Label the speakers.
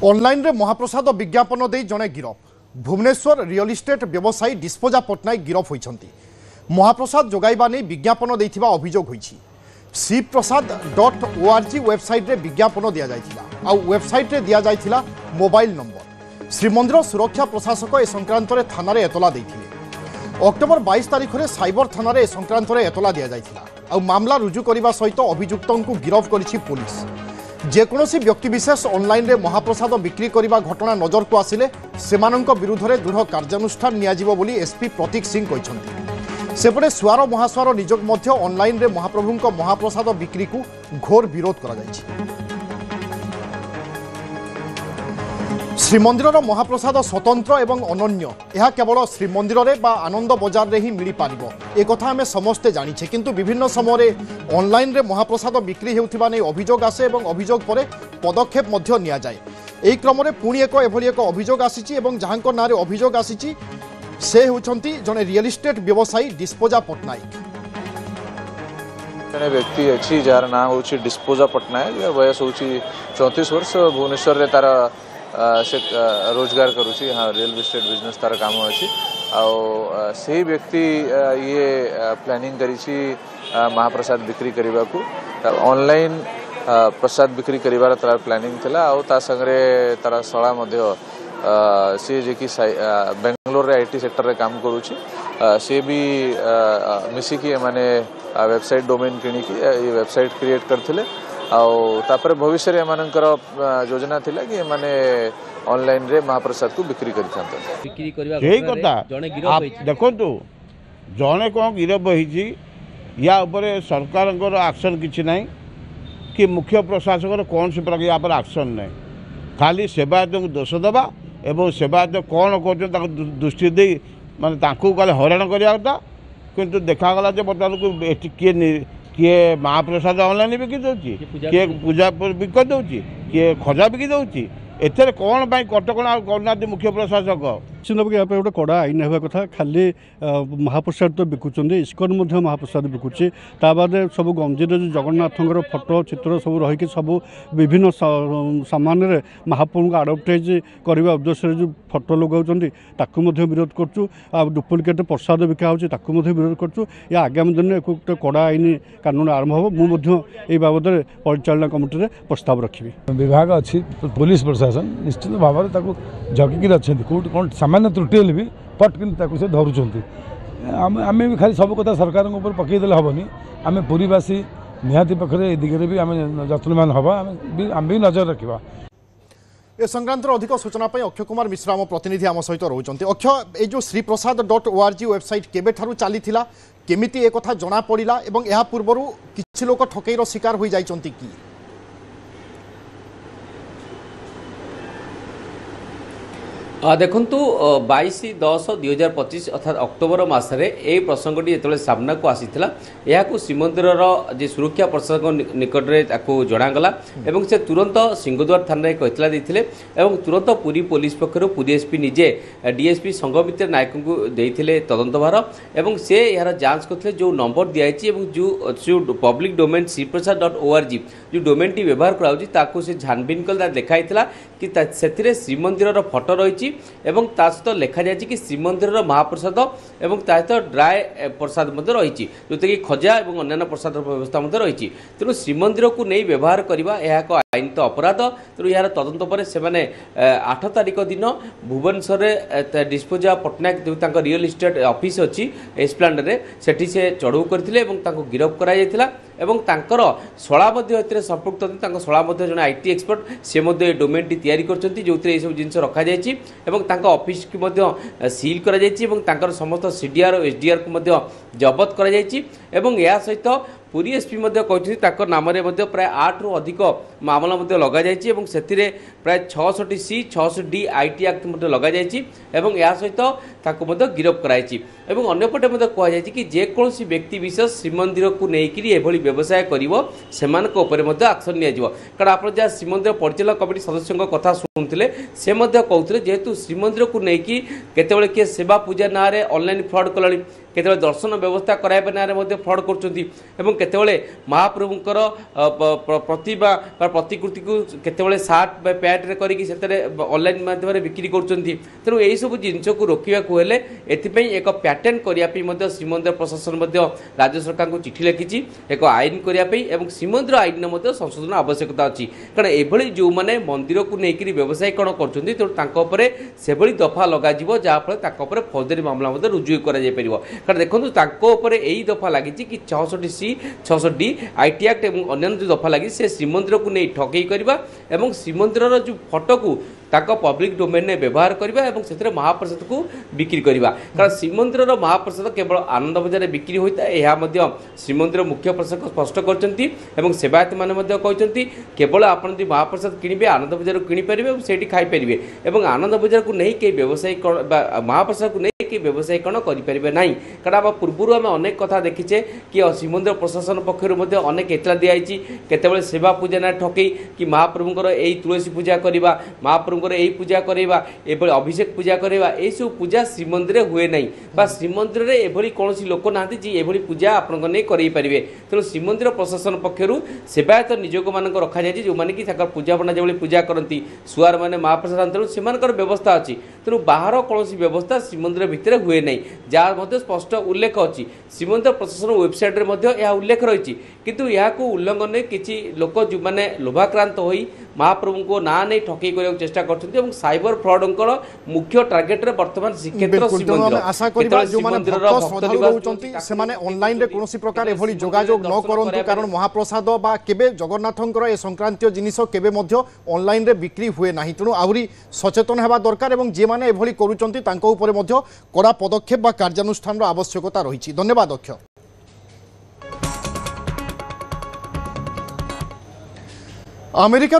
Speaker 1: Online रे महाप्रसाद विज्ञापन दे जड़े गिरफ भुवनेश्वर रियल इस्टेट व्यवसायी डिस्पोजा पट्टनायक गिरफ होती महाप्रसाद जोगाइबा नहीं विज्ञापन देथिबा अभियोग होईछि। शिवप्रसाद.org वेबसाइट रे विज्ञापन दिया जायथिला आ वेबसाइट रे दिया जायथिला मोबाइल नंबर। श्रीमंदिर सुरक्षा प्रशासक ए संक्रांत रे थाना रे एतला देथिले। अक्टोबर 22 तारिख रे साइबर थाना रे संक्रांत रे एतला दिया जायथिला आ मामला रुजु करबा सहित अभियुक्तों को गिरफ करिछि पुलिस। जेकोसी व्यक्तिविशेष ऑनलाइन रे महाप्रसाद बिक्री करने घटना नजर को आसिले सेमानंक विरुद्ध में दृढ़ कार्यानुष्ठान नियाजिबो बोली एसपी प्रतीक सिंह कहते। सेपटे स्वार महास्वार निजोग मध्य ऑनलाइन रे महाप्रभुंक महाप्रसाद बिक्री को घोर विरोध करा जायछि। श्रीमंदिर महाप्रसाद स्वतंत्र एवं अनन्य यह केवल श्रीमंदिर रे बा आनंद बजार रे ही मिल पारिबो ए कथा हमें समस्ते जानिछे, किंतु विभिन्न समय ऑनलाइन रे महाप्रसाद बिक्री हेउथिबा नै अभियोग आसे एवं अभियोग परे पदक्षेप मध्य निया जाय। एही क्रम रे पुणी एक एभली एक अभियोग आसीछि एवं जहांक नारे अभियोग आसीछि से हेउछंती जने रियल इस्टेट व्यवसायी डिस्पोजा पट्टनायक।
Speaker 2: जने व्यक्ति अछि जार नाम होछि डिस्पोजा पट्टनायक, वयस होछि 34 वर्ष। भुवनेश्वर रे तार से रोजगार करुँची। हाँ, रियल इस्टेट बिजनेस तार काम अच्छी। से व्यक्ति ये प्लानिंग करिछि महाप्रसाद बिक्री करने को ऑनलाइन प्रसाद बिक्री करिवार तार प्लानिंग थिला। ता संगे तार शला मध्य सी जे कि बेंगलोर रे आईटी सेक्टर रे काम करुँची। सी भी मिसिकी माने वेबसाइट डोमेन किणिकी ये वेबसाइट क्रिएट करथिले। तापर भविष्य रे एमानकर योजना थिला कि माने ऑनलाइन रे महाप्रसाद को बिक्री करिथांत।
Speaker 3: यही कथा आप देखंतु जणे को गिरफ होईछि या ऊपर सरकारंकर एक्शन किछि नाही कि मुख्य प्रशासक कौन से प्रकार पर एक्शन नहीं, खाली सेवायत को दोष देवा एवं सेवायत कौन कर दृष्टि दे माने तांकू काले हैरान करिया कथा। किंतु देखागला जे बर्तमान को किए महाप्रसाद ऑनलाइन बिकी दौची, किए पूजा बिक दौची, किए खजा बिकी दौची। एथेर कौन पाई कटकणा करना मुख्य प्रशासक
Speaker 4: निश्चित भाव यहाँ गोटे कड़ा आईन होगा कथा। खाली महाप्रसाद तो बिकुचंदी, इस्कन महाप्रसाद बिकुची। बाद सब गंजीर जो जगन्नाथर फोटो चित्र सब रहीकि सब विभिन्न सामान महाप्रभु को आडभटाइज करने उद्देश्य जो फोटो लगाऊँ ताकू विरोध करचु। डुप्लिकेट प्रसाद बिका हो विरोध करचु। या आगामी दिन में गोटे कड़ा आईन कानून आरंभ हो। मुझे बाबद परिचालना कमिटी प्रस्ताव रखी।
Speaker 5: विभाग अच्छी पुलिस प्रशासन निश्चित भाव में जगिकी अच्छा कौट कौन सामान्य त्रुटि हेल्ले भी पट कि से धरुंच। आम भी खाली सब कथा सरकार पकईदे हेनी। आम पुरीवासी निहाती पाखे दिगरे भी आम जत्नवान हवा आम भी नजर रखा।
Speaker 1: ए संक्रांत अधिक सूचना अक्षय कुमार मिश्रा आम प्रतिनिधि आम सहित रोचंती। अक्षय, जो श्रीप्रसाद.org वेबसाइट केबे ठारू चलीथिला, केमिति ए कथा जना पड़िला एवं या पूर्वरु किछि लोक ठकईर शिकार होई जाइचंती कि?
Speaker 6: देखु 22/10/2025 अर्थात अक्टोबर मसरे यह प्रसंगटी जो सामना को आसीला यह श्रीमंदिर जे सुरक्षा प्रशासक निकट में जनागला और से तुरंत सिंहद्वार थाना कहते तुरंत पुरी पुलिस पक्षर पुरी एसपी निजे डीएसपी संघमित्र नायक को देते तदंत भार और से यार जांच करते जो नंबर दिखाई जो पब्लिक डोमेन शिवप्रसाद.org जो डोमेन टी व्यवहार कराऊँ से झानबिन कल देखाई कि से श्रीमंदिर फोटो रही एवं ता सहित लिखा जाए कि श्रीमंदिर महाप्रसाद एवं ता सहित ड्राए प्रसाद रही जो कि खजा और अन्य प्रसाद व्यवस्था रही। तेणु श्रीमंदिर को नहीं व्यवहार करने यह आईन तो अपराध। तेणु यार तदंत पर से 8 तारिख दिन भुवनेश्वर डिस्पोजा पट्टनायक जो रियल इस्टेट ऑफिस अच्छी एस्प्लानेड रे सेठी से चढ़ऊ करथिले एवं तांको गिरफ करा जायतिला एवं तांकर शला संपुक्त होती शला जन आईटी एक्सपर्ट से डोमेन टी तैयारी करछंती जो सब जिन रखा जायछि एवं तांको ऑफिस की सील करा जायछि एवं तांकर समस्त सीडीआर और एसडीआर को जबत करा जायछि एवं या सहित पुरी एसपी कहते नाम प्राय 8 रु अधिक मामला लग जाए से प्राय 660C 660D आईटी एक्ट लग जाए या सहित गिरफ कराई। अंपटे कहुई कि जेकोसी व्यक्ति विशेष श्रीमंदिर को लेकिन एभली व्यवसाय कर एक्शन निया कारण आप जहाँ श्रीमंदिर परिचालन कमिटी सदस्यों कथा शुणुते से कहते जेहेतु श्रीमंदिर को लेकिन केतबेले किए सेवा पूजा ना ऑनलाइन फ्रॉड कला केतबेले दर्शन व्यवस्था कराइबा नारे मध्ये फ्रॉड करछंती एवं केतबेले महाप्रभुंकर प्रतिभा बा प्रतिकृति को केतबेले शार्ट बा पैंट रे करिकि सेतरे ऑनलाइन माध्यम रे बिक्री करछंती तेणु एही सब जिंस को रोकिबा को हेले एथिपई एक पैटर्न करिया पई मध्ये श्रीमंदिर प्रशासन मध्ये राज्य सरकार को चिठी लिखिछि एक आईन करिया पई एवं श्रीमंदिर आईन मध्ये संशोधन आवश्यकता अछि कारण एभली जो माने मंदिर को नेकिरी व्यवसाय कण करछंती तो तांको ऊपर सेभली दफा लगा जिवो जा फल तांको ऊपर फौजदारी मामला मध्ये रुजु करा जाय परिबो कारण देखंतु तांको ऊपर एही दफा लागिछि कि 66C 66D आईटी एक्ट एवं अन्य जो दफा लगी से श्रीमंदिर को नहीं ठकई करवा एवं श्रीमंदिर जो फोटो को ताको पब्लिक डोमेन में व्यवहार करवा एवं से महाप्रसाद को बिक्री करवा कारण श्रीमंदिर महाप्रसाद केवल आनंद बजार बिक्री होता है यह श्रीमंदिर मुख्य प्रशासक स्पष्ट कर सेवायत मैंने केवल आपन जो महाप्रसाद किणवे आनंद बजार किनीपारे और से खाईपारे और आनंद बजार को नहीं कई व्यवसायी महाप्रसाद को नहीं कि व्यवसायीकरण करें ना कारण आम पूर्व आम अनेक कथा देखीचे कि श्रीमंदिर प्रशासन पक्षर अनेक एतला दिखाई केतबेले सेवा पूजा ना ठकई कि महाप्रभुंर यही तुलसी पूजा करवा महाप्रभुंर यही पूजा करवा एभली अभिषेक पूजा करवा यही सब पूजा श्रीमंदिर हुए ना बा श्रीमंदिर में एभली कौन लोक ना एभली पूजा आपण पारे तेणु श्रीमंदिर प्रशासन पक्षर सेवायत निजोग मान रखा जाए जो मैंने कि पूजा पना जो पूजा करती सुआर मैंने महाप्रसाद तेणु से व्यवस्था अच्छी तेणु बाहर कौन व्यवस्था श्रीमंदिर भितर हुए नहीं जहाँ मध्य स्पष्ट उल्लेख अच्छी श्रीमंदिर प्रशासन वेबसाइट रे उल्लेख रही किंतु यहाँ उल्लंघन किसी लोक जो मैंने लोभाक्रांत हो महाप्रभु को ना नहीं ठकई करने चेष्टा कर साइबर फ्रॉड मुख्य टार्गेट रे वर्तमान श्रीक्षेत्र श्रीमंदिर
Speaker 1: आशा करिबा जो माने भक्त श्रद्धालु रहउचंती से माने ऑनलाइन रे कोनोसी प्रकार एभली जोगाजोग न करंतु कारण महाप्रसाद बा केबे जगन्नाथंकर ए संक्रांतीय जिनिस केबे मध्य ऑनलाइन रे बिक्री हुए नाही तेणु आउरी सचेतन हेबा दरकार एवं जे माने एभली करूचंती तांको ऊपर मध्य कड़ा पदक्षेप बा कार्यानुष्ठान आवश्यकता रही। धन्यवाद अक्ष। अमेरिका